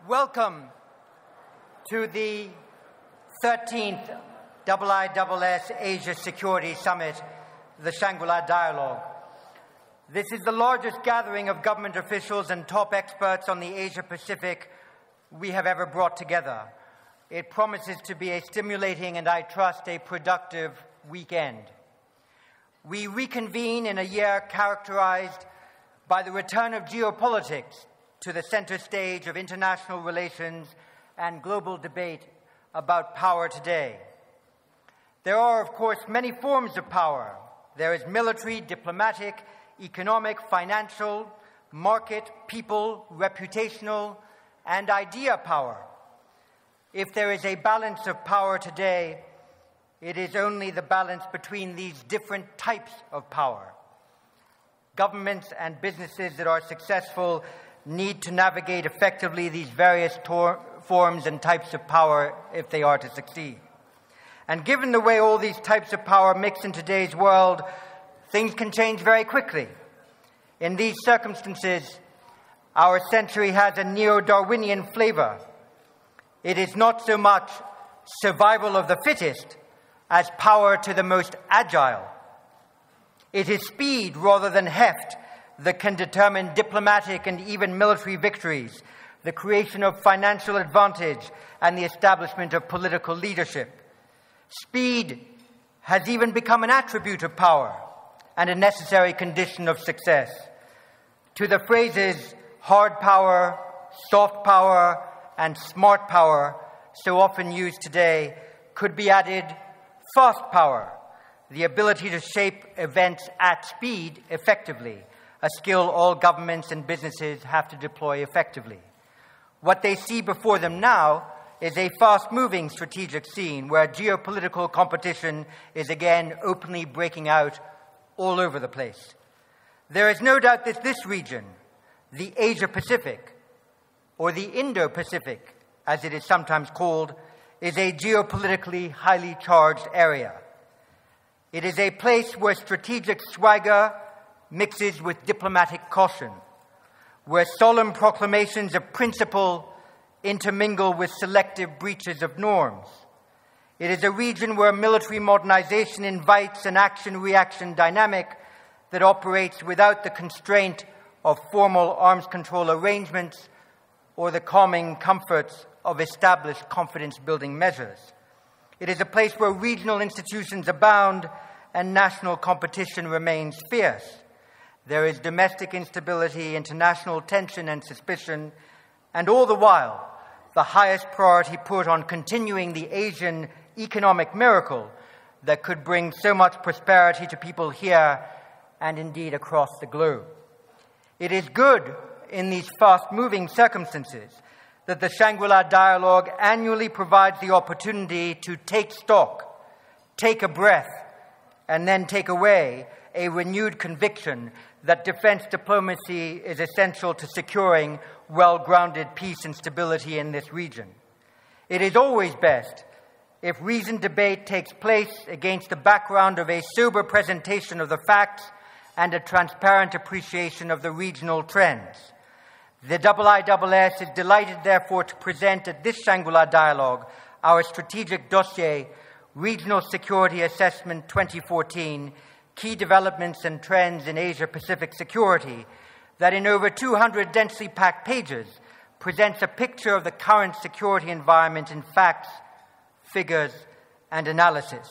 Welcome to the 13th IISS Asia Security Summit, the Shangri-La Dialogue. This is the largest gathering of government officials and top experts on the Asia-Pacific we have ever brought together. It promises to be a stimulating and, I trust, a productive weekend. We reconvene in a year characterized by the return of geopolitics to the center stage of international relations and global debate about power today. There are, of course, many forms of power. There is military, diplomatic, economic, financial, market, people, reputational, and idea power. If there is a balance of power today, it is only the balance between these different types of power. Governments and businesses that are successful need to navigate effectively these various forms and types of power if they are to succeed. And given the way all these types of power mix in today's world, things can change very quickly. In these circumstances, our century has a neo-Darwinian flavor. It is not so much survival of the fittest as power to the most agile. It is speed rather than heft that can determine diplomatic and even military victories, the creation of financial advantage, and the establishment of political leadership. Speed has even become an attribute of power and a necessary condition of success. To the phrases hard power, soft power, and smart power, so often used today, could be added fast power, the ability to shape events at speed effectively, a skill all governments and businesses have to deploy effectively. What they see before them now is a fast-moving strategic scene where geopolitical competition is again openly breaking out all over the place. There is no doubt that this region, the Asia-Pacific, or the Indo-Pacific, as it is sometimes called, is a geopolitically highly charged area. It is a place where strategic swagger mixes with diplomatic caution, where solemn proclamations of principle intermingle with selective breaches of norms. It is a region where military modernization invites an action-reaction dynamic that operates without the constraint of formal arms control arrangements or the calming comforts of established confidence-building measures. It is a place where regional institutions abound and national competition remains fierce. There is domestic instability, international tension and suspicion, and all the while, the highest priority put on continuing the Asian economic miracle that could bring so much prosperity to people here and indeed across the globe. It is good in these fast-moving circumstances that the Shangri-La Dialogue annually provides the opportunity to take stock, take a breath, and then take away a renewed conviction that defense diplomacy is essential to securing well-grounded peace and stability in this region. It is always best if reasoned debate takes place against the background of a sober presentation of the facts and a transparent appreciation of the regional trends. The IISS is delighted, therefore, to present at this Shangri-La Dialogue our strategic dossier, Regional Security Assessment 2014, Key Developments and Trends in Asia-Pacific Security, that in over 200 densely packed pages presents a picture of the current security environment in facts, figures, and analysis.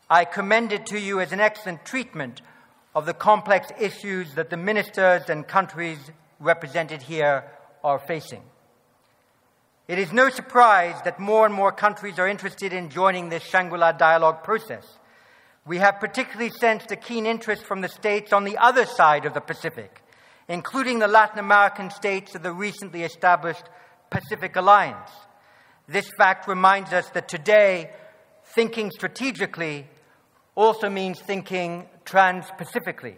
I commend it to you as an excellent treatment of the complex issues that the ministers and countries represented here are facing. It is no surprise that more and more countries are interested in joining this Shangri-La Dialogue process. We have particularly sensed a keen interest from the states on the other side of the Pacific, including the Latin American states of the recently established Pacific Alliance. This fact reminds us that today, thinking strategically also means thinking trans-Pacifically.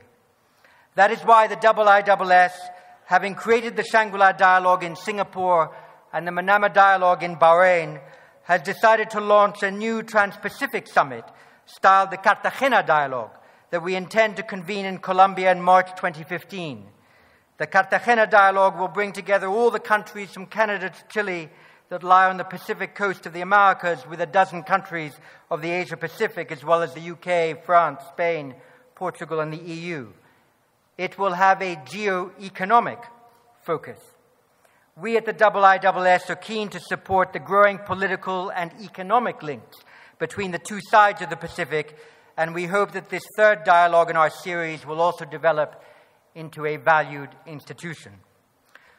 That is why the IISS, having created the Shangri-La Dialogue in Singapore and the Manama Dialogue in Bahrain, has decided to launch a new Trans-Pacific Summit styled the Cartagena Dialogue that we intend to convene in Colombia in March 2015. The Cartagena Dialogue will bring together all the countries from Canada to Chile that lie on the Pacific coast of the Americas with a dozen countries of the Asia-Pacific, as well as the UK, France, Spain, Portugal, and the EU. It will have a geo-economic focus. We at the IISS are keen to support the growing political and economic links between the two sides of the Pacific, and we hope that this third dialogue in our series will also develop into a valued institution.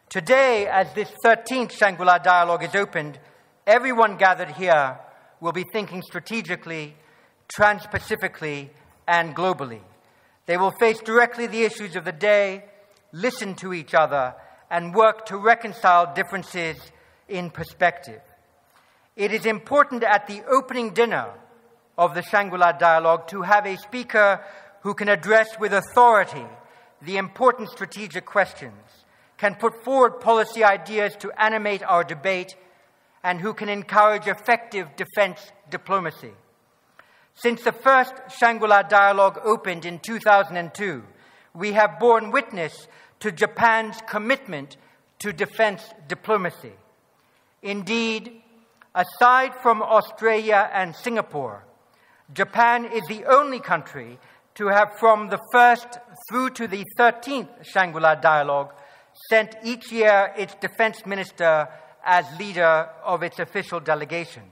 Today, as this 13th Shangri-La Dialogue is opened, everyone gathered here will be thinking strategically, trans-Pacifically, and globally. They will face directly the issues of the day, listen to each other, and work to reconcile differences in perspective. It is important at the opening dinner of the Shangri-La Dialogue to have a speaker who can address with authority the important strategic questions, can put forward policy ideas to animate our debate, and who can encourage effective defense diplomacy. Since the first Shangri-La Dialogue opened in 2002, we have borne witness to Japan's commitment to defense diplomacy. Indeed, aside from Australia and Singapore, Japan is the only country to have, from the first through to the 13th Shangri-La Dialogue, sent each year its defense minister as leader of its official delegation.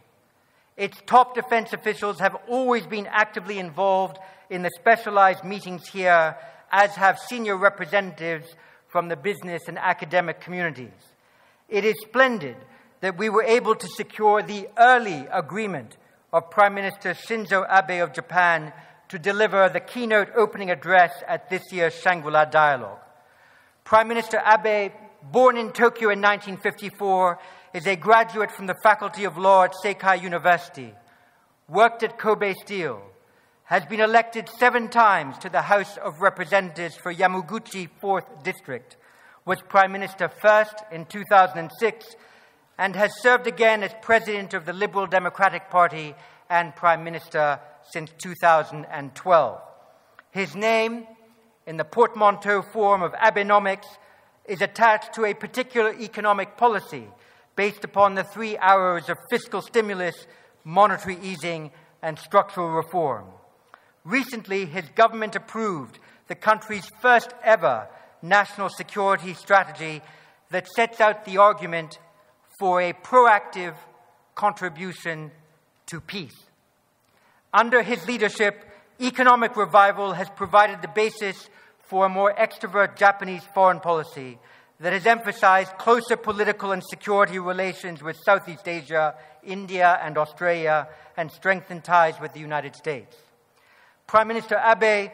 Its top defense officials have always been actively involved in the specialized meetings here, as have senior representatives from the business and academic communities. It is splendid that we were able to secure the early agreement of Prime Minister Shinzo Abe of Japan to deliver the keynote opening address at this year's Shangri-La Dialogue. Prime Minister Abe, born in Tokyo in 1954, is a graduate from the Faculty of Law at Sekai University, worked at Kobe Steel, has been elected 7 times to the House of Representatives for Yamaguchi 4th District, was Prime Minister first in 2006, and has served again as President of the Liberal Democratic Party and Prime Minister since 2012. His name, in the portmanteau form of Abenomics, is attached to a particular economic policy based upon the 3 arrows of fiscal stimulus, monetary easing, and structural reform. Recently, his government approved the country's first ever national security strategy that sets out the argument for a proactive contribution to peace. Under his leadership, economic revival has provided the basis for a more extrovert Japanese foreign policy that has emphasized closer political and security relations with Southeast Asia, India, and Australia, and strengthened ties with the United States. Prime Minister Abe,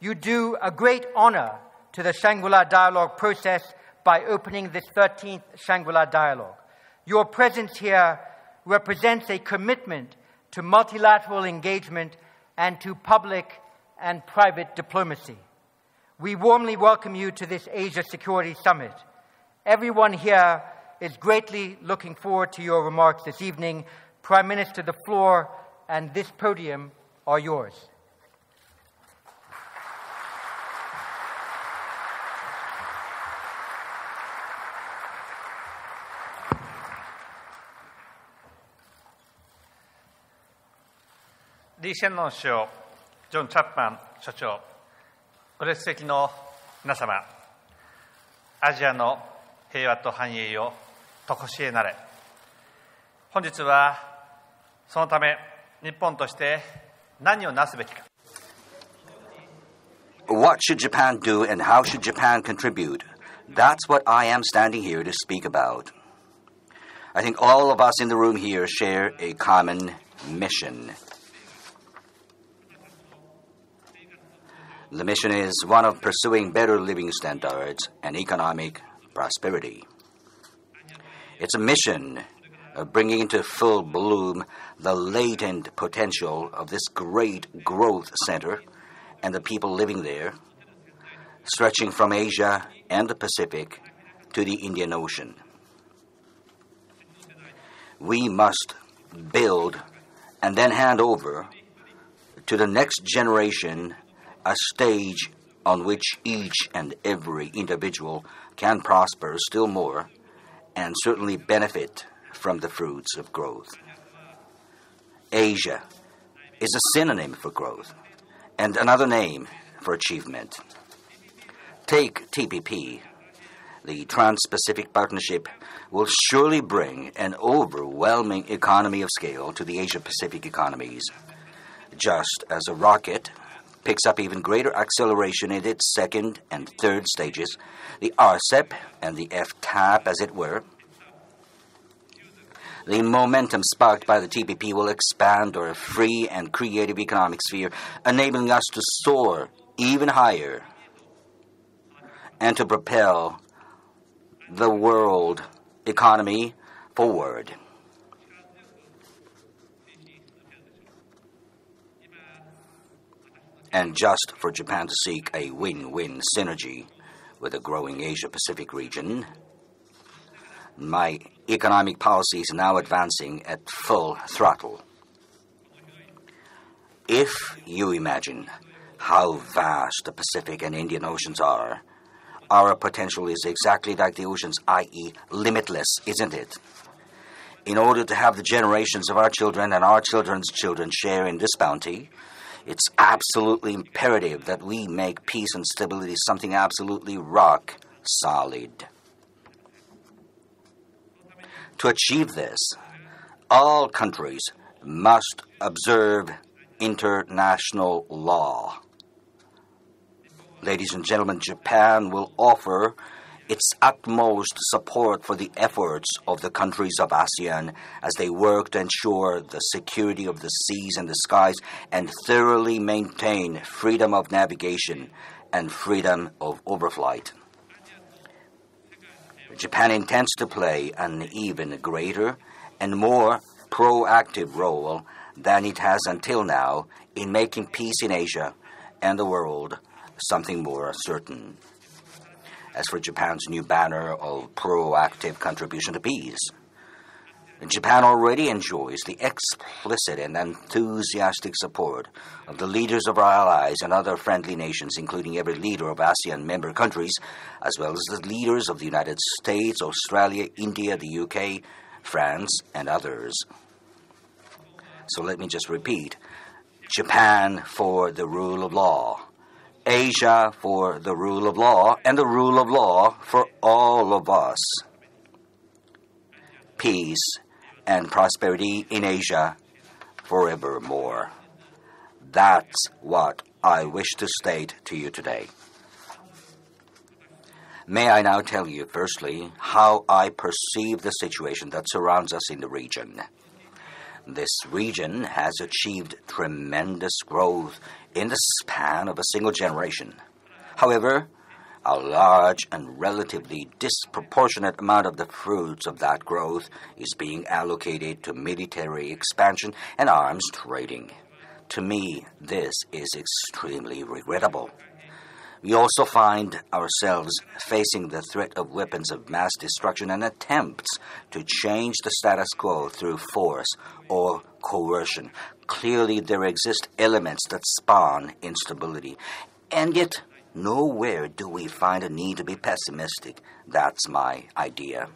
you do a great honor to the Shangri-La Dialogue process by opening this 13th Shangri-La Dialogue. Your presence here represents a commitment to multilateral engagement and to public and private diplomacy. We warmly welcome you to this Asia Security Summit. Everyone here is greatly looking forward to your remarks this evening. Prime Minister, the floor and this podium are yours.リー・シェンロン首相、ジョン・チャップマン所長、ご列席の皆様、アジアの平和と繁栄をとこしえなれ。本日はそのため日本として何をなすべきか。What should Japan do and how should Japan contribute? That's what I am standing here to speak about. I think all of us in the room here share a common mission. The mission is one of pursuing better living standards and economic prosperity. It's a mission of bringing into full bloom the latent potential of this great growth center and the people living there, stretching from Asia and the Pacific to the Indian Ocean. We must build and then hand over to the next generation a stage on which each and every individual can prosper still more and certainly benefit from the fruits of growth. Asia is a synonym for growth and another name for achievement. Take TPP. The Trans-Pacific Partnership will surely bring an overwhelming economy of scale to the Asia-Pacific economies. Just as a rocket picks up even greater acceleration in its second and third stages, the RCEP and the FTAP, as it were, the momentum sparked by the TPP will expand our free and creative economic sphere, enabling us to soar even higher and to propel the world economy forward. And just for Japan to seek a win-win synergy with the growing Asia-Pacific region, my economic policy is now advancing at full throttle. If you imagine how vast the Pacific and Indian Oceans are, our potential is exactly like the oceans, i.e. limitless, isn't it? In order to have the generations of our children and our children's children share in this bounty, it's absolutely imperative that we make peace and stability something absolutely rock solid. To achieve this, all countries must observe international law. Ladies and gentlemen, Japan will offer its utmost support for the efforts of the countries of ASEAN as they work to ensure the security of the seas and the skies and thoroughly maintain freedom of navigation and freedom of overflight. Japan intends to play an even greater and more proactive role than it has until now in making peace in Asia and the world something more certain. As for Japan's new banner of proactive contribution to peace, Japan already enjoys the explicit and enthusiastic support of the leaders of our allies and other friendly nations, including every leader of ASEAN member countries, as well as the leaders of the United States, Australia, India, the UK, France, and others. So let me just repeat. Japan for the rule of law. Asia for the rule of law, and the rule of law for all of us. Peace and prosperity in Asia forevermore. That's what I wish to state to you today. May I now tell you, firstly, how I perceive the situation that surrounds us in the region. This region has achieved tremendous growth in the span of a single generation. However, a large and relatively disproportionate amount of the fruits of that growth is being allocated to military expansion and arms trading. To me, this is extremely regrettable. We also find ourselves facing the threat of weapons of mass destruction and attempts to change the status quo through force or coercion. Clearly, there exist elements that spawn instability, and yet nowhere do we find a need to be pessimistic. That's my idea.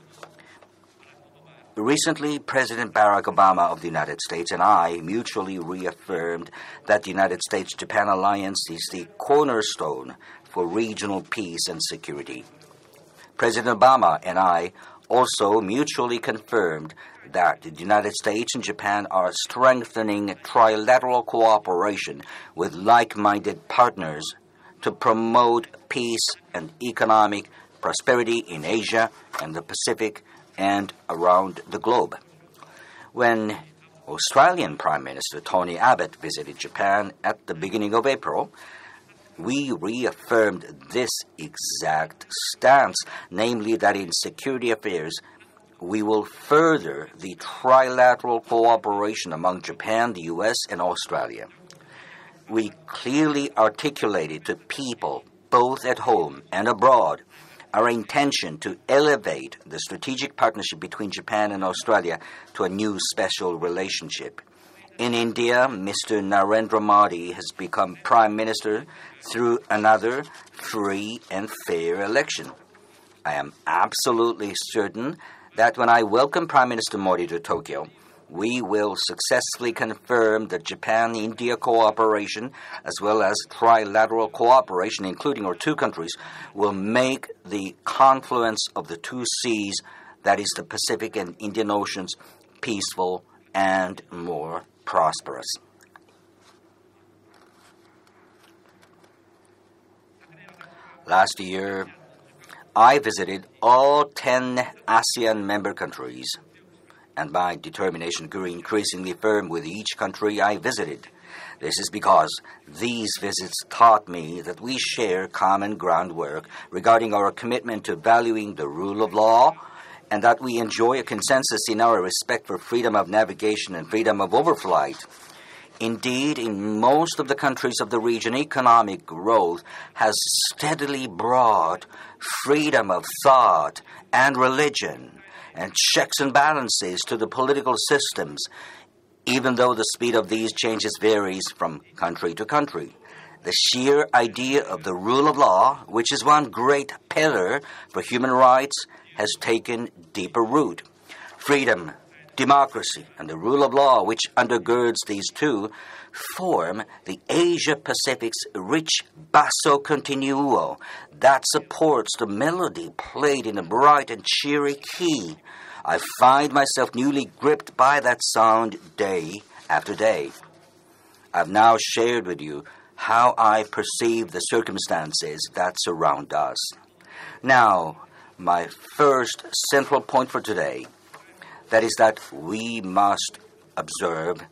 Recently, President Barack Obama of the United States and I mutually reaffirmed that the United States-Japan alliance is the cornerstone for regional peace and security. President Obama and I also mutually confirmed that the United States and Japan are strengthening trilateral cooperation with like-minded partners to promote peace and economic prosperity in Asia and the Pacific and around the globe. When Australian Prime Minister Tony Abbott visited Japan at the beginning of April, we reaffirmed this exact stance, namely that in security affairs, we will further the trilateral cooperation among Japan, the U.S., and Australia. We clearly articulated to people, both at home and abroad, our intention to elevate the strategic partnership between Japan and Australia to a new special relationship. In India, Mr. Narendra Modi has become Prime Minister through another free and fair election. I am absolutely certain that when I welcome Prime Minister Modi to Tokyo, we will successfully confirm that Japan-India cooperation, as well as trilateral cooperation, including our two countries, will make the confluence of the two seas, that is the Pacific and Indian Oceans, peaceful and more prosperous. Last year, I visited all 10 ASEAN member countries, and my determination grew increasingly firm with each country I visited. This is because these visits taught me that we share common groundwork regarding our commitment to valuing the rule of law, and that we enjoy a consensus in our respect for freedom of navigation and freedom of overflight. Indeed, in most of the countries of the region, economic growth has steadily brought freedom of thought and religion and checks and balances to the political systems, even though the speed of these changes varies from country to country. The sheer idea of the rule of law, which is one great pillar for human rights, has taken deeper root. Freedom, democracy, and the rule of law, which undergirds these two, form the Asia-Pacific's rich basso continuo that supports the melody played in a bright and cheery key. I find myself newly gripped by that sound day after day. I've now shared with you how I perceive the circumstances that surround us. Now, my first central point for today, that is that we must observe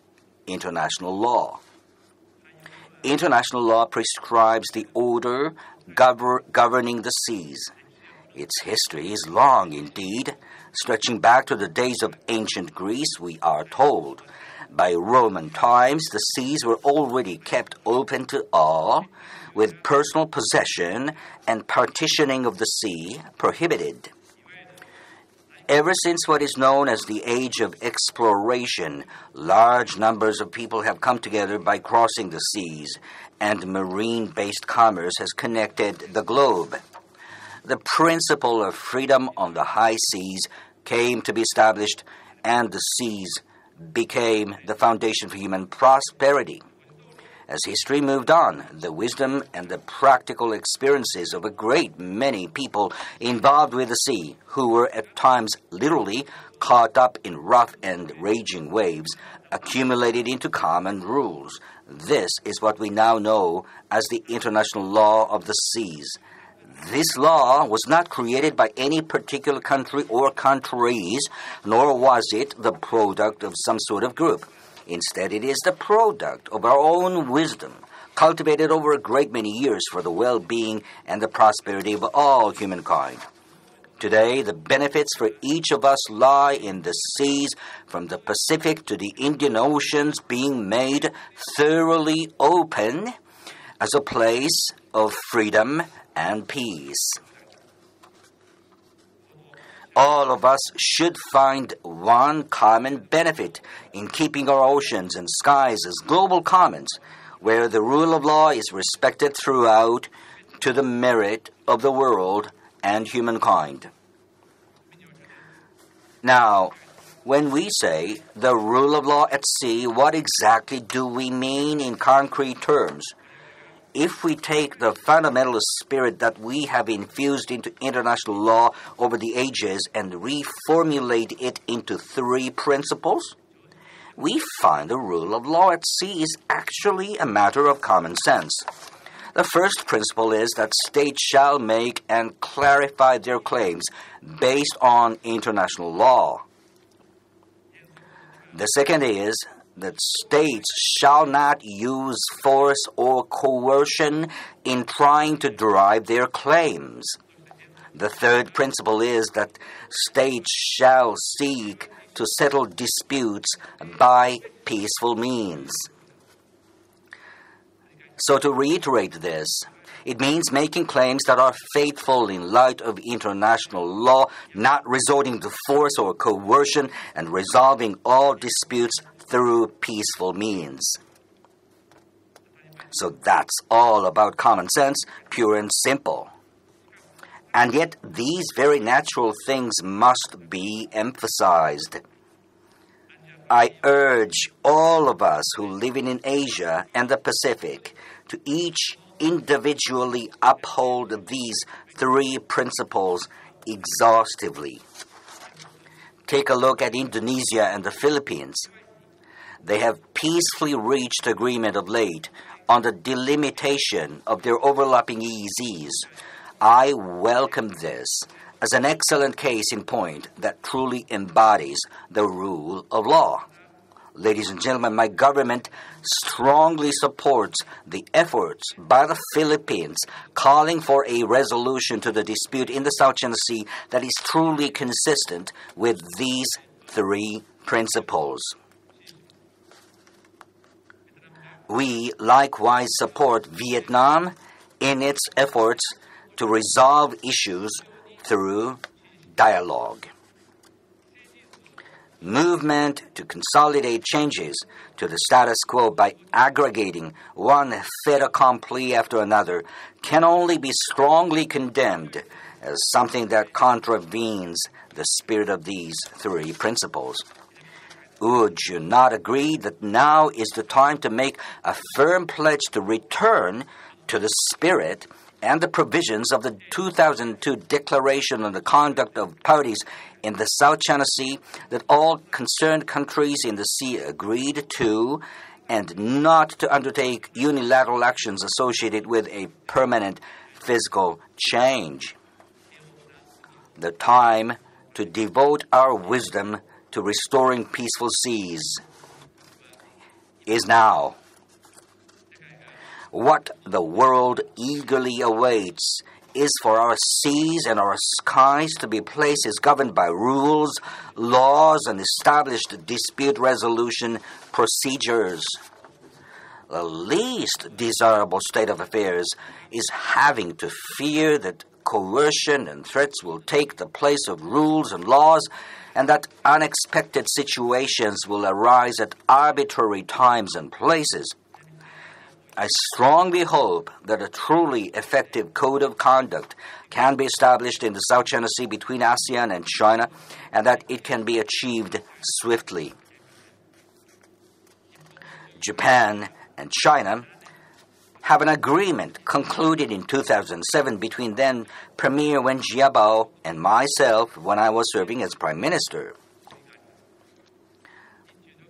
international law. International law prescribes the order governing the seas. Its history is long indeed, stretching back to the days of ancient Greece, we are told. By Roman times, the seas were already kept open to all, with personal possession and partitioning of the sea prohibited. Ever since what is known as the Age of Exploration, large numbers of people have come together by crossing the seas, and marine-based commerce has connected the globe. The principle of freedom on the high seas came to be established, and the seas became the foundation for human prosperity. As history moved on, the wisdom and the practical experiences of a great many people involved with the sea, who were at times literally caught up in rough and raging waves, accumulated into common rules. This is what we now know as the international law of the seas. This law was not created by any particular country or countries, nor was it the product of some sort of group. Instead, it is the product of our own wisdom, cultivated over a great many years for the well-being and the prosperity of all humankind. Today, the benefits for each of us lie in the seas, from the Pacific to the Indian Oceans, being made thoroughly open as a place of freedom and peace. All of us should find one common benefit in keeping our oceans and skies as global commons, where the rule of law is respected throughout to the merit of the world and humankind. Now, when we say the rule of law at sea, what exactly do we mean in concrete terms? If we take the fundamentalist spirit that we have infused into international law over the ages and reformulate it into three principles, we find the rule of law at sea is actually a matter of common sense. The first principle is that states shall make and clarify their claims based on international law. The second is that states shall not use force or coercion in trying to derive their claims. The third principle is that states shall seek to settle disputes by peaceful means. So to reiterate this, It means making claims that are faithful in light of international law, not resorting to force or coercion, and resolving all disputes through peaceful means. So that's all about common sense, pure and simple. And yet these very natural things must be emphasized. I urge all of us who live in Asia and the Pacific to each individually uphold these three principles exhaustively. Take a look at Indonesia and the Philippines. They have peacefully reached agreement of late on the delimitation of their overlapping EEZs. I welcome this as an excellent case in point that truly embodies the rule of law. Ladies and gentlemen, my government strongly supports the efforts by the Philippines calling for a resolution to the dispute in the South China Sea that is truly consistent with these three principles. We likewise support Vietnam in its efforts to resolve issues through dialogue. Movement to consolidate changes to the status quo by aggregating one fait accompli after another can only be strongly condemned as something that contravenes the spirit of these three principles. Would you not agree that now is the time to make a firm pledge to return to the spirit and the provisions of the 2002 Declaration on the Conduct of Parties in the South China Sea that all concerned countries in the sea agreed to, and not to undertake unilateral actions associated with a permanent physical change? The time to devote our wisdom to restoring peaceful seas is now. What the world eagerly awaits is for our seas and our skies to be places governed by rules, laws, and established dispute resolution procedures. The least desirable state of affairs is having to fear that coercion and threats will take the place of rules and laws, and that unexpected situations will arise at arbitrary times and places. I strongly hope that a truly effective code of conduct can be established in the South China Sea between ASEAN and China, and that it can be achieved swiftly. Japan and China have an agreement concluded in 2007 between then Premier Wen Jiabao and myself when I was serving as Prime Minister.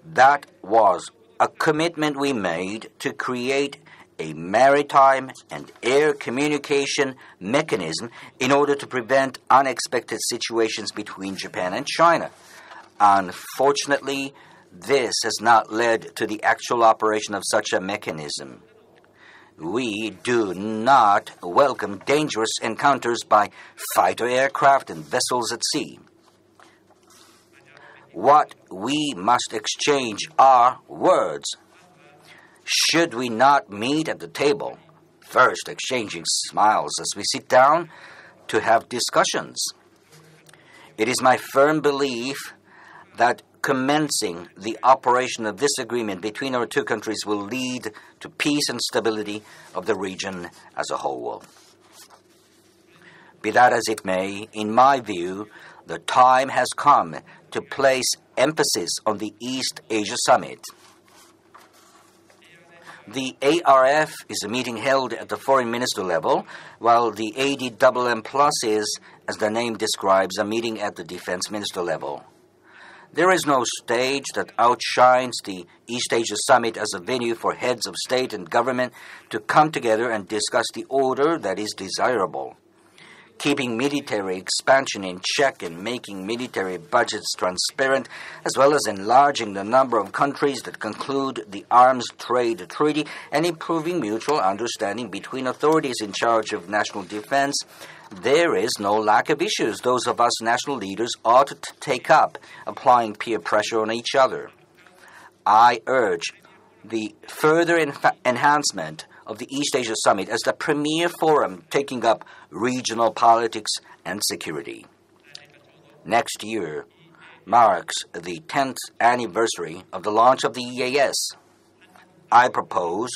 That was a commitment we made to create a maritime and air communication mechanism in order to prevent unexpected situations between Japan and China. Unfortunately, this has not led to the actual operation of such a mechanism. We do not welcome dangerous encounters by fighter aircraft and vessels at sea. What we must exchange are words. Should we not meet at the table, first exchanging smiles as we sit down to have discussions? It is my firm belief that commencing the operation of this agreement between our two countries will lead to peace and stability of the region as a whole. Be that as it may, in my view, the time has come to place emphasis on the East Asia Summit. The ARF is a meeting held at the foreign minister level, while the ADMM+ is, as the name describes, a meeting at the defense minister level. There is no stage that outshines the East Asia Summit as a venue for heads of state and government to come together and discuss the order that is desirable. Keeping military expansion in check and making military budgets transparent, as well as enlarging the number of countries that conclude the Arms Trade Treaty and improving mutual understanding between authorities in charge of national defense, there is no lack of issues those of us national leaders ought to take up, applying peer pressure on each other. I urge the further enhancement of the East Asia Summit as the premier forum taking up regional politics and security. Next year marks the 10th anniversary of the launch of the EAS. I propose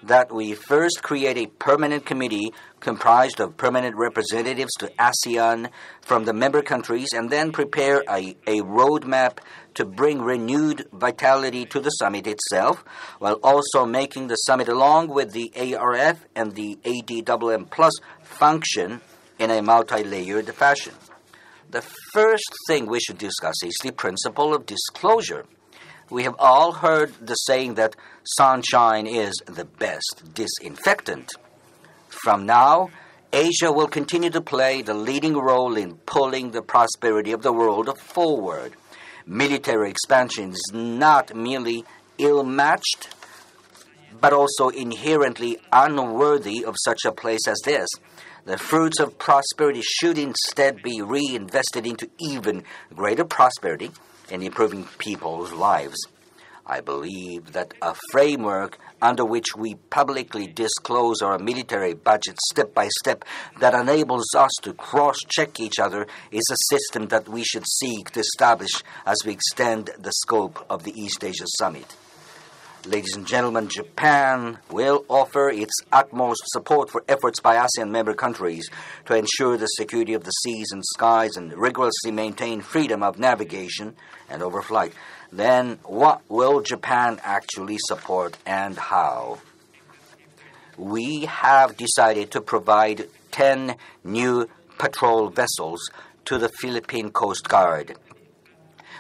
that we first create a permanent committee comprised of permanent representatives to ASEAN from the member countries and then prepare a roadmap to bring renewed vitality to the summit itself, while also making the summit along with the ARF and the ADMM Plus function in a multi-layered fashion. The first thing we should discuss is the principle of disclosure. We have all heard the saying that sunshine is the best disinfectant. From now, Asia will continue to play the leading role in pulling the prosperity of the world forward. Military expansion is not merely ill-matched, but also inherently unworthy of such a place as this. The fruits of prosperity should instead be reinvested into even greater prosperity and improving people's lives. I believe that a framework under which we publicly disclose our military budget step by step that enables us to cross-check each other is a system that we should seek to establish as we extend the scope of the East Asia Summit. Ladies and gentlemen, Japan will offer its utmost support for efforts by ASEAN member countries to ensure the security of the seas and skies and rigorously maintain freedom of navigation and overflight. Then what will Japan actually support and how? We have decided to provide 10 new patrol vessels to the Philippine Coast Guard.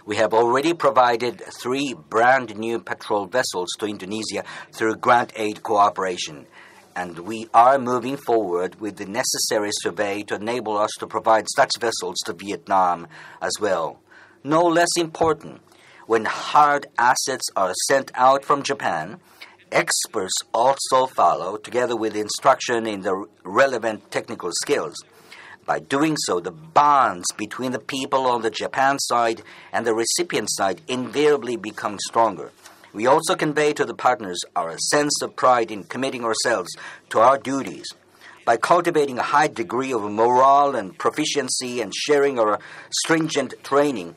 We have already provided 3 brand new patrol vessels to Indonesia through grant aid cooperation, and we are moving forward with the necessary survey to enable us to provide such vessels to Vietnam as well. No less important, when hard assets are sent out from Japan, experts also follow, together with instruction in the relevant technical skills. By doing so, the bonds between the people on the Japan side and the recipient side invariably become stronger. We also convey to the partners our sense of pride in committing ourselves to our duties. By cultivating a high degree of morale and proficiency and sharing our stringent training,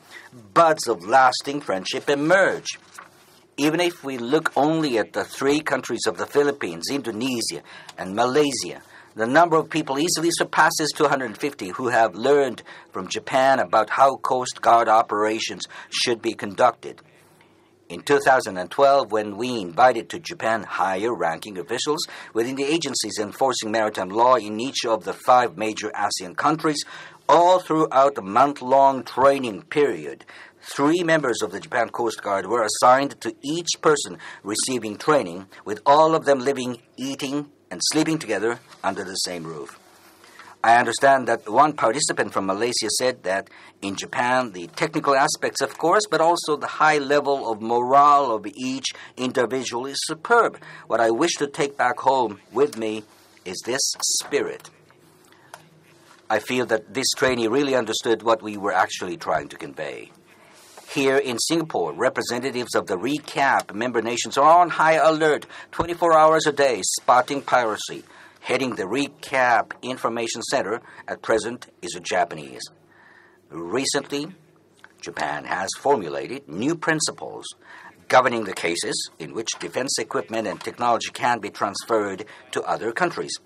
buds of lasting friendship emerge. Even if we look only at the 3 countries of the Philippines, Indonesia, and Malaysia, the number of people easily surpasses 250 who have learned from Japan about how Coast Guard operations should be conducted. In 2012, when we invited to Japan higher-ranking officials within the agencies enforcing maritime law in each of the 5 major ASEAN countries, all throughout the month-long training period, 3 members of the Japan Coast Guard were assigned to each person receiving training, with all of them living, eating, and sleeping together under the same roof. I understand that one participant from Malaysia said that in Japan, the technical aspects, of course, but also the high level of morale of each individual is superb. What I wish to take back home with me is this spirit. I feel that this trainee really understood what we were actually trying to convey. Here in Singapore, representatives of the RECAP member nations are on high alert 24 hours a day, spotting piracy. Heading the RECAP Information Center at present is a Japanese. Recently, Japan has formulated new principles governing the cases in which defense equipment and technology can be transferred to other countries.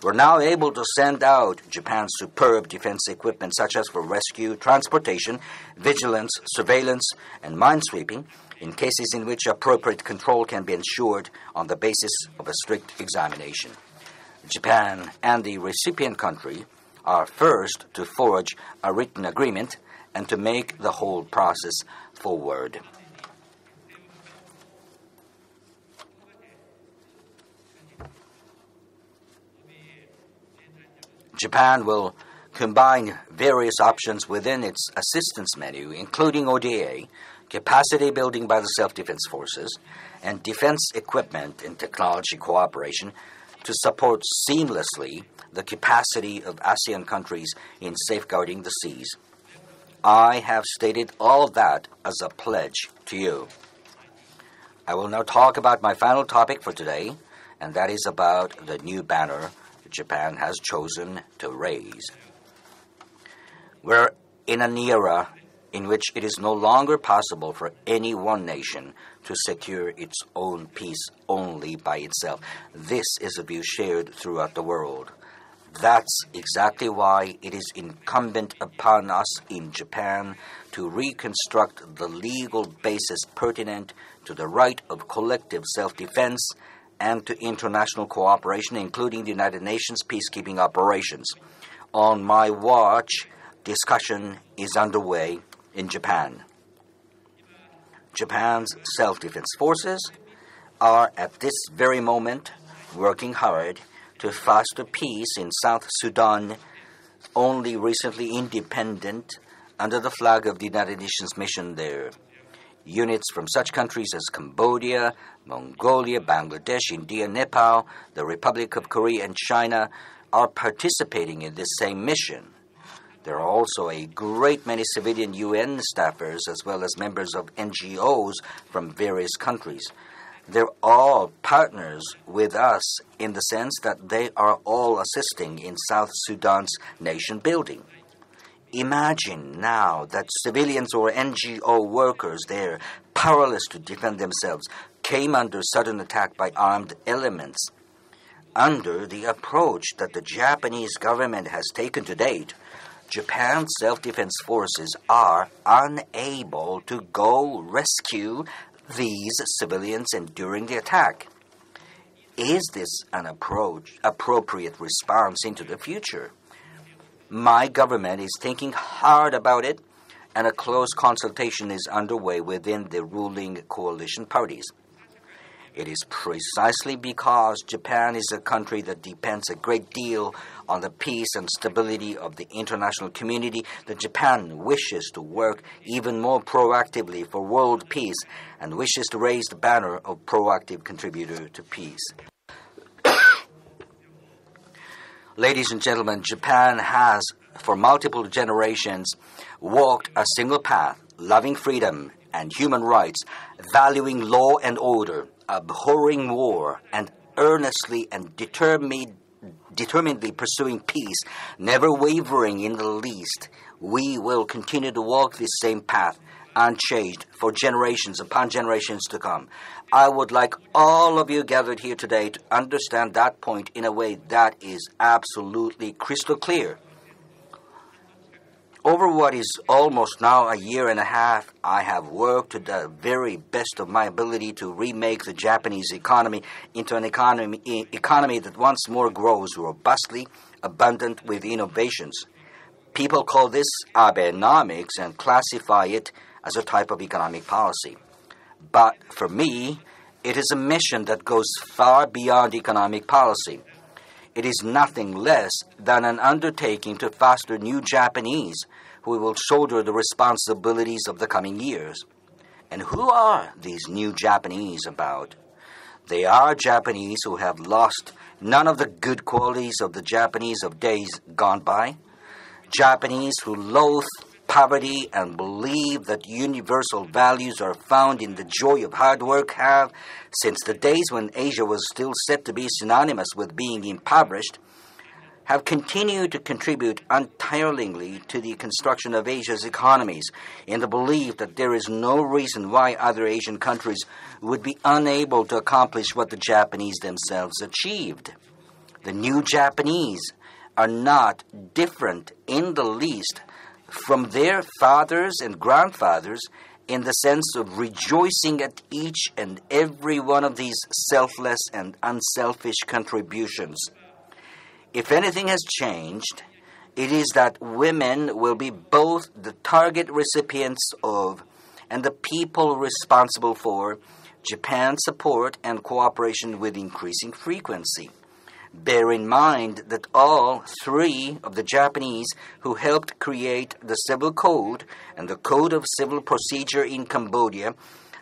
We're now able to send out Japan's superb defense equipment such as for rescue, transportation, vigilance, surveillance, and minesweeping in cases in which appropriate control can be ensured on the basis of a strict examination. Japan and the recipient country are first to forge a written agreement and to make the whole process forward. Japan will combine various options within its assistance menu, including ODA, capacity building by the self-defense forces, and defense equipment and technology cooperation to support seamlessly the capacity of ASEAN countries in safeguarding the seas. I have stated all that as a pledge to you. I will now talk about my final topic for today, and that is about the new banner Japan has chosen to raise. We're in an era in which it is no longer possible for any one nation to secure its own peace only by itself. This is a view shared throughout the world. That's exactly why it is incumbent upon us in Japan to reconstruct the legal basis pertinent to the right of collective self-defense and to international cooperation, including the United Nations peacekeeping operations. On my watch, discussion is underway in Japan. Japan's self-defense forces are at this very moment working hard to foster peace in South Sudan, only recently independent, under the flag of the United Nations mission there. Units from such countries as Cambodia, Mongolia, Bangladesh, India, Nepal, the Republic of Korea, and China are participating in this same mission. There are also a great many civilian UN staffers as well as members of NGOs from various countries. They're all partners with us in the sense that they are all assisting in South Sudan's nation building. Imagine now that civilians or NGO workers there, powerless to defend themselves, came under sudden attack by armed elements. Under the approach that the Japanese government has taken to date, Japan's self-defense forces are unable to go rescue these civilians enduring the attack. Is this an appropriate response into the future? My government is thinking hard about it, and a close consultation is underway within the ruling coalition parties. It is precisely because Japan is a country that depends a great deal on the peace and stability of the international community that Japan wishes to work even more proactively for world peace and wishes to raise the banner of proactive contributor to peace. Ladies and gentlemen, Japan has, for multiple generations, walked a single path, loving freedom and human rights, valuing law and order, abhorring war, and earnestly and determinedly pursuing peace, never wavering in the least. We will continue to walk this same path, unchanged, for generations upon generations to come. I would like all of you gathered here today to understand that point in a way that is absolutely crystal clear. Over what is almost now a year and a half, I have worked to the very best of my ability to remake the Japanese economy into an economy that once more grows robustly, abundant with innovations. People call this Abenomics and classify it as a type of economic policy. But for me, it is a mission that goes far beyond economic policy. It is nothing less than an undertaking to foster new Japanese who will shoulder the responsibilities of the coming years. And who are these new Japanese about? They are Japanese who have lost none of the good qualities of the Japanese of days gone by, Japanese who loathe poverty and believe that universal values are found in the joy of hard work have, since the days when Asia was still said to be synonymous with being impoverished, have continued to contribute untiringly to the construction of Asia's economies in the belief that there is no reason why other Asian countries would be unable to accomplish what the Japanese themselves achieved. The new Japanese are not different in the least from their fathers and grandfathers in the sense of rejoicing at each and every one of these selfless and unselfish contributions. If anything has changed, it is that women will be both the target recipients of and the people responsible for Japan's support and cooperation with increasing frequency. Bear in mind that all three of the Japanese who helped create the Civil Code and the Code of Civil Procedure in Cambodia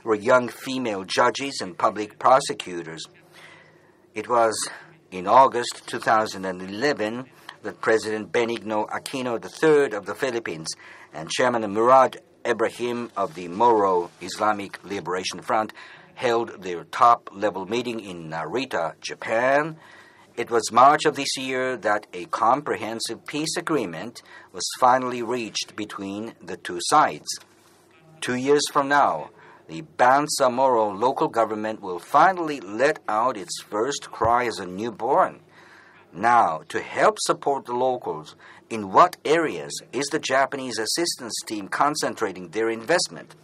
were young female judges and public prosecutors. It was in August 2011 that President Benigno Aquino III of the Philippines and Chairman Murad Ibrahim of the Moro Islamic Liberation Front held their top-level meeting in Narita, Japan. It was March of this year that a comprehensive peace agreement was finally reached between the two sides. 2 years from now, the Bangsamoro local government will finally let out its first cry as a newborn. Now, to help support the locals, in what areas is the Japanese assistance team concentrating their investment?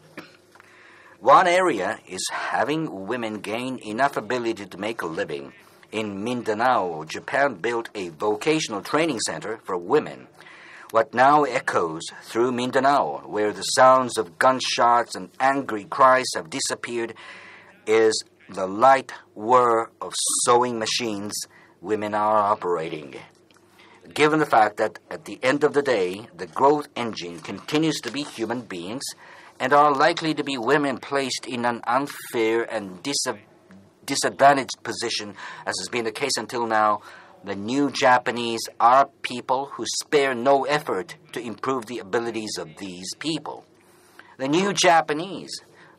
One area is having women gain enough ability to make a living. In Mindanao, Japan built a vocational training center for women. What now echoes through Mindanao, where the sounds of gunshots and angry cries have disappeared, is the light whir of sewing machines women are operating. Given the fact that at the end of the day, the growth engine continues to be human beings and are likely to be women placed in an unfair and disadvantaged position, as has been the case until now, the new Japanese are people who spare no effort to improve the abilities of these people. The new Japanese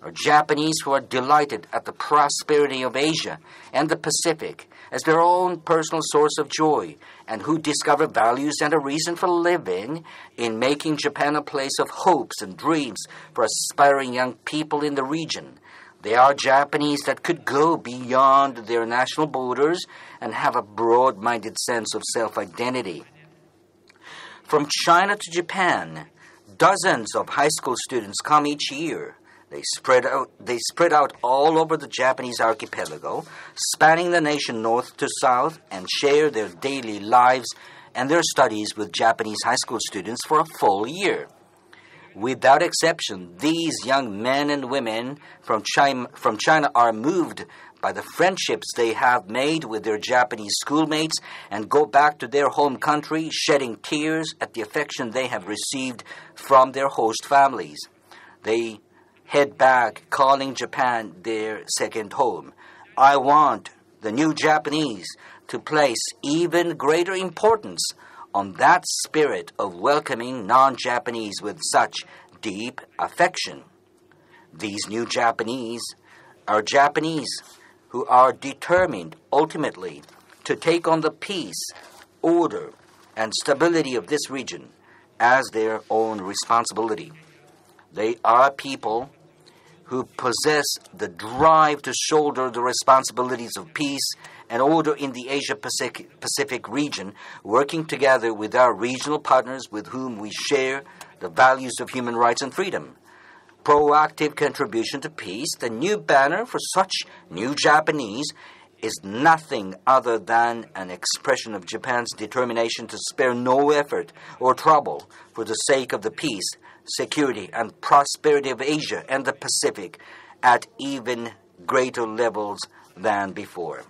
are Japanese who are delighted at the prosperity of Asia and the Pacific as their own personal source of joy, and who discover values and a reason for living in making Japan a place of hopes and dreams for aspiring young people in the region. They are Japanese that could go beyond their national borders and have a broad-minded sense of self-identity. From China to Japan, dozens of high school students come each year. They spread out all over the Japanese archipelago, spanning the nation north to south, and share their daily lives and their studies with Japanese high school students for a full year. Without exception, these young men and women from China are moved by the friendships they have made with their Japanese schoolmates and go back to their home country, shedding tears at the affection they have received from their host families. They head back, calling Japan their second home. I want the new Japanese to place even greater importance on that spirit of welcoming non-Japanese with such deep affection. These new Japanese are Japanese who are determined ultimately to take on the peace, order, and stability of this region as their own responsibility. They are people who possess the drive to shoulder the responsibilities of peace and order in the Asia-Pacific region, working together with our regional partners with whom we share the values of human rights and freedom. Proactive contribution to peace, the new banner for such new Japanese, is nothing other than an expression of Japan's determination to spare no effort or trouble for the sake of the peace, security, and prosperity of Asia and the Pacific at even greater levels than before.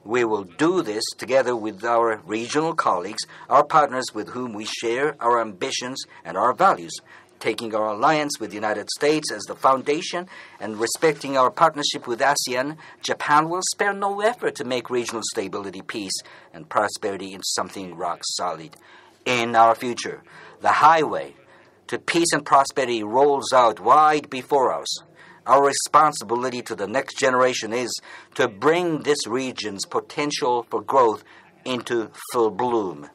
We will do this together with our regional colleagues, our partners with whom we share our ambitions and our values, taking our alliance with the United States as the foundation and respecting our partnership with ASEAN. Japan will spare no effort to make regional stability, peace, and prosperity into something rock solid. In our future, the highway to peace and prosperity rolls out wide before us. Our responsibility to the next generation is to bring this region's potential for growth into full bloom.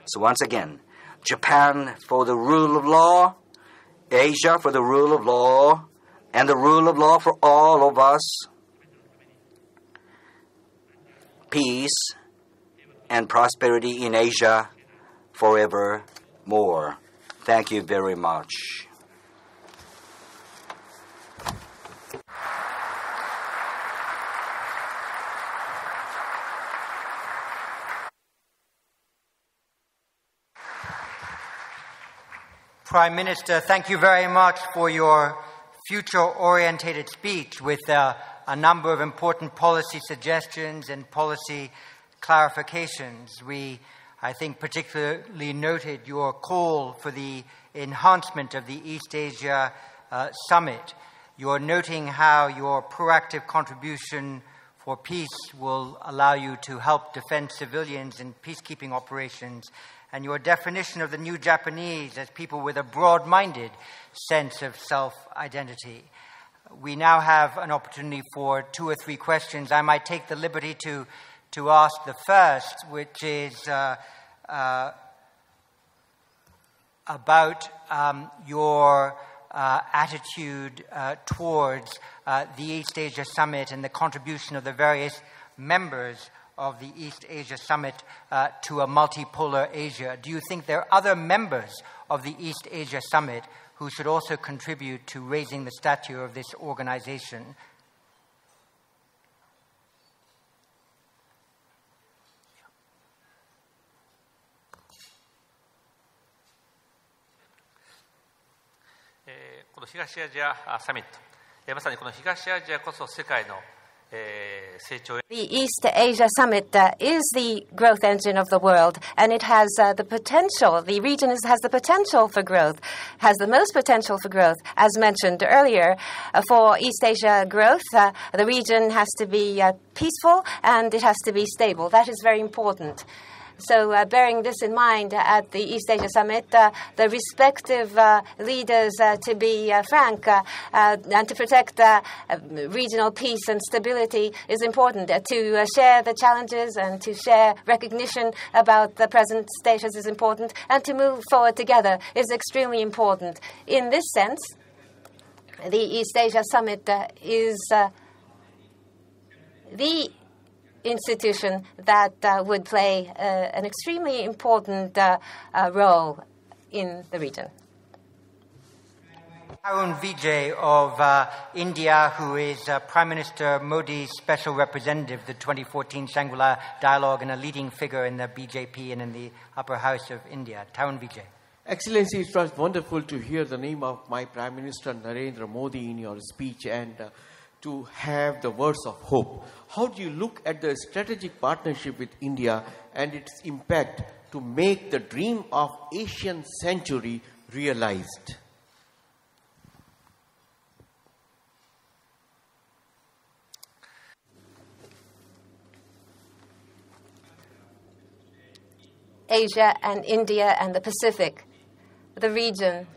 So once again, Japan for the rule of law, Asia for the rule of law, and the rule of law for all of us. Peace and prosperity in Asia forevermore. Thank you very much. Prime Minister, thank you very much for your future-orientated speech with a number of important policy suggestions and policy clarifications. We, I think, particularly noted your call for the enhancement of the East Asia Summit. You're noting how your proactive contribution for peace will allow you to help defend civilians in peacekeeping operations, and your definition of the new Japanese as people with a broad-minded sense of self-identity. we now have an opportunity for 2 or 3 questions. I might take the liberty to ask the first, which is about your attitude towards the East Asia Summit and the contribution of the various members of the East Asia Summit to a multipolar Asia. Do you think there are other members of the East Asia Summit who should also contribute to raising the stature of this organization?この東アジアサミット、まさにこの東アジアこそ世界の成長へ The East Asia Summit is the growth engine of the world, and it has the potential, the region has the potential for growth, has the most potential for growth. As mentioned earlier, for East Asia growth, the region has to be peaceful and it has to be stable. That is very important. So bearing this in mind, at the East Asia Summit, the respective leaders, to be frank, and to protect regional peace and stability is important. To share the challenges and to share recognition about the present status is important. And to move forward together is extremely important. In this sense, the East Asia Summit is the institution that would play an extremely important role in the region. Arun Vijay of India, who is Prime Minister Modi's special representative, the 2014 Shangri-La Dialogue, and a leading figure in the BJP and in the upper house of India. Arun Vijay. Excellency, it was wonderful to hear the name of my Prime Minister Narendra Modi in your speech and to have the words of hope. How do you look at the strategic partnership with India and its impact to make the dream of Asian century realized? Asia and India and the Pacific, the region,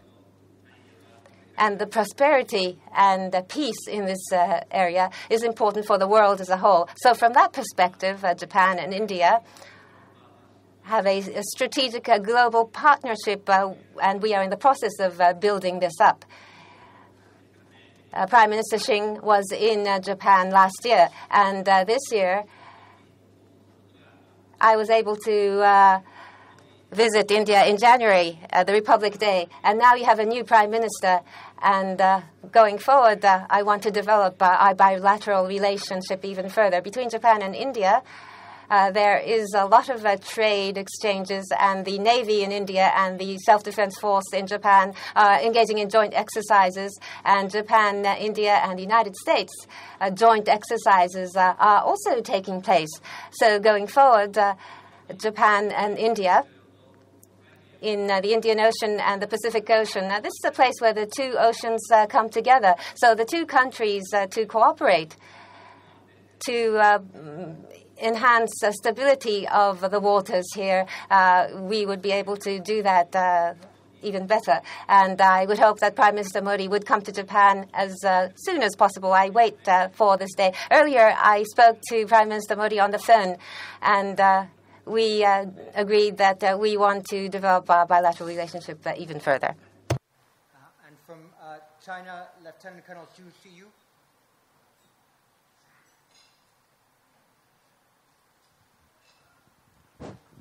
and the prosperity and the peace in this area is important for the world as a whole. So from that perspective, Japan and India have a strategic global partnership, and we are in the process of building this up. Prime Minister Singh was in Japan last year, and this year I was able to visit India in January, the Republic Day, and now you have a new Prime Minister, and going forward, I want to develop our bilateral relationship even further. Between Japan and India, there is a lot of trade exchanges, and the Navy in India and the Self-Defense Force in Japan are engaging in joint exercises, and Japan, India, and the United States joint exercises are also taking place. So going forward, Japan and India in the Indian Ocean and the Pacific Ocean. This is a place where the two oceans come together. So the two countries to cooperate to enhance stability of the waters here. We would be able to do that even better. And I would hope that Prime Minister Modi would come to Japan as soon as possible. I wait for this day. Earlier, I spoke to Prime Minister Modi on the phone, and we agreed that we want to develop our bilateral relationship even further. And from China, Lieutenant Colonel Xu Siyu.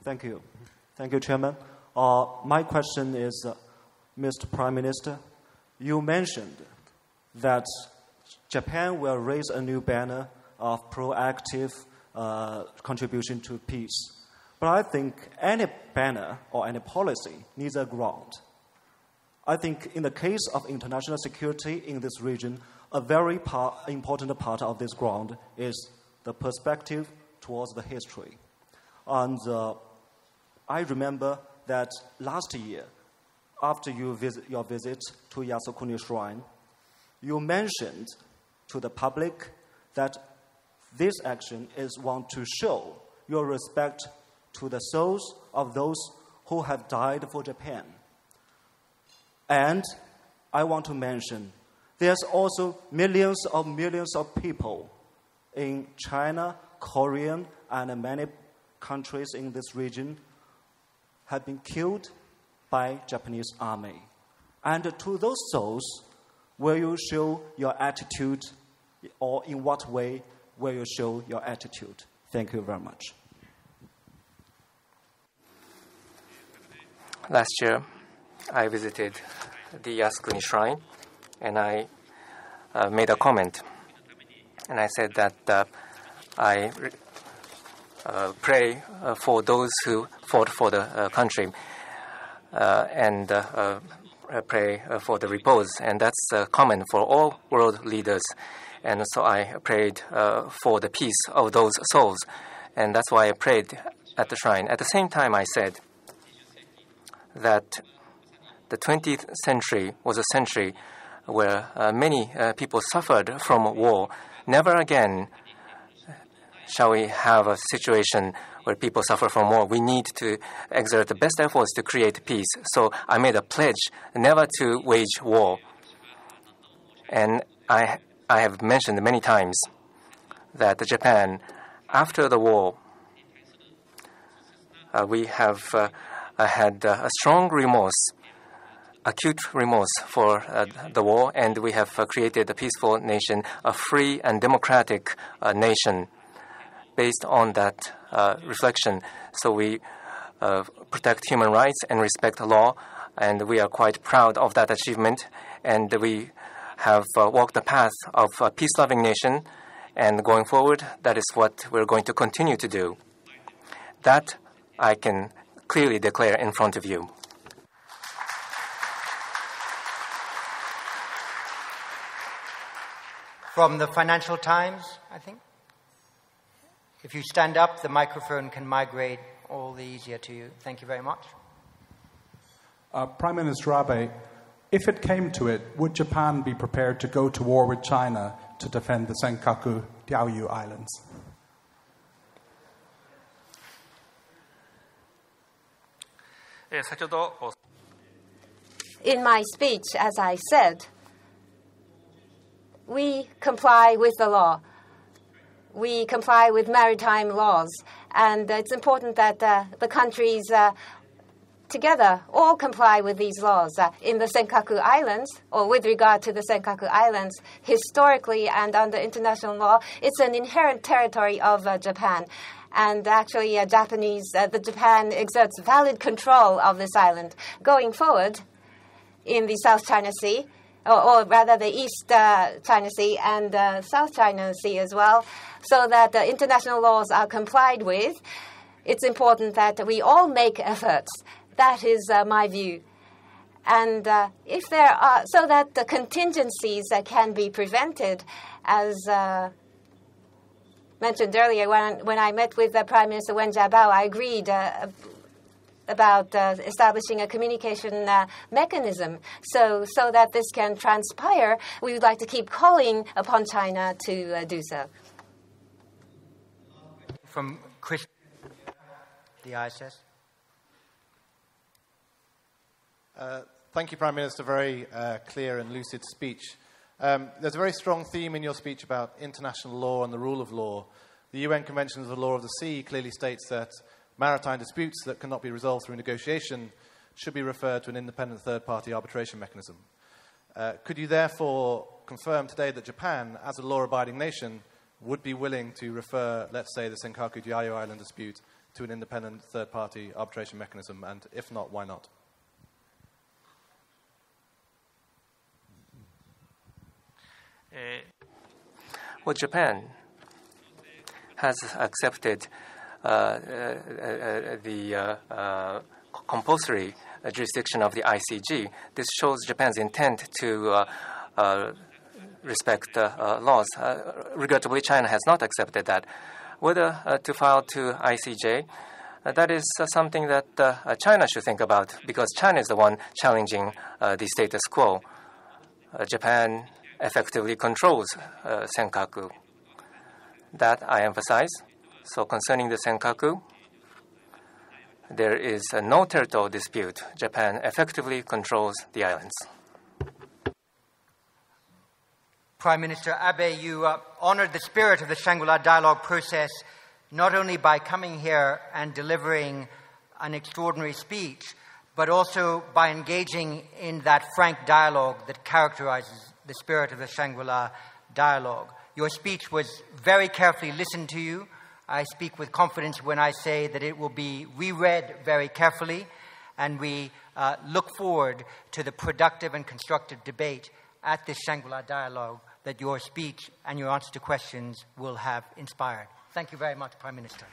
Thank you. Thank you, Chairman. My question is, Mr. Prime Minister, you mentioned that Japan will raise a new banner of proactive contribution to peace. But I think any banner or any policy needs a ground. I think in the case of international security in this region, a very important part of this ground is the perspective towards the history. And I remember that last year, after your visit to Yasukuni Shrine, you mentioned to the public that this action is want to show your respect to the souls of those who have died for Japan. And I want to mention, there's also millions of people in China, Korea, and many countries in this region have been killed by Japanese army. And to those souls, will you show your attitude, or in what way will you show your attitude? Thank you very much. Last year, I visited the Yasukuni Shrine, and I made a comment. And I said that I pray for those who fought for the country and pray for the repose. And that's common for all world leaders. And so I prayed for the peace of those souls. And that's why I prayed at the shrine. At the same time, I said that the 20th century was a century where many people suffered from war. Never again shall we have a situation where people suffer from war. We need to exert the best efforts to create peace. So I made a pledge never to wage war. And I have mentioned many times that Japan, after the war, we have had a strong remorse, acute remorse for the war, and we have created a peaceful nation, a free and democratic nation based on that reflection. So we protect human rights and respect law, and we are quite proud of that achievement. And we have walked the path of a peace-loving nation, and going forward, that is what we're going to continue to do. That I can clearly declare in front of you. From the Financial Times, I think. If you stand up, the microphone can migrate all the easier to you. Thank you very much. Prime Minister Abe, if it came to it, would Japan be prepared to go to war with China to defend the Senkaku Diaoyu Islands? In my speech, as I said, we comply with the law. We comply with maritime laws. And it's important that the countries together all comply with these laws. In the Senkaku Islands, or with regard to the Senkaku Islands, historically and under international law, it's an inherent territory of Japan. And actually, Japan exerts valid control of this island. Going forward, in the South China Sea, or rather the East China Sea and South China Sea as well, so that international laws are complied with, it's important that we all make efforts. That is my view. And if there are, so that the contingencies can be prevented, as mentioned earlier, when I met with Prime Minister Wen Jiabao, I agreed about establishing a communication mechanism. So that this can transpire, we would like to keep calling upon China to do so. From Chris, the ISS. Thank you, Prime Minister. Very clear and lucid speech. There's a very strong theme in your speech about international law and the rule of law. The UN Convention on the Law of the Sea clearly states that maritime disputes that cannot be resolved through negotiation should be referred to an independent third-party arbitration mechanism. Could you therefore confirm today that Japan, as a law-abiding nation, would be willing to refer, let's say, the Senkaku Diaoyu Island dispute to an independent third-party arbitration mechanism? And if not, why not? Well, Japan has accepted the compulsory jurisdiction of the ICJ. This shows Japan's intent to respect laws. Regrettably, China has not accepted that. Whether to file to ICJ, that is something that China should think about, because China is the one challenging the status quo. Japan effectively controls Senkaku. That I emphasize. So concerning the Senkaku, there is no territorial dispute. Japan effectively controls the islands. Prime Minister Abe, you honored the spirit of the Shangri-La Dialogue process not only by coming here and delivering an extraordinary speech, but also by engaging in that frank dialogue that characterizes the spirit of the Shangri-La Dialogue. Your speech was very carefully listened to you. I speak with confidence when I say that it will be reread very carefully, and we look forward to the productive and constructive debate at this Shangri-La Dialogue that your speech and your answer to questions will have inspired. Thank you very much, Prime Minister.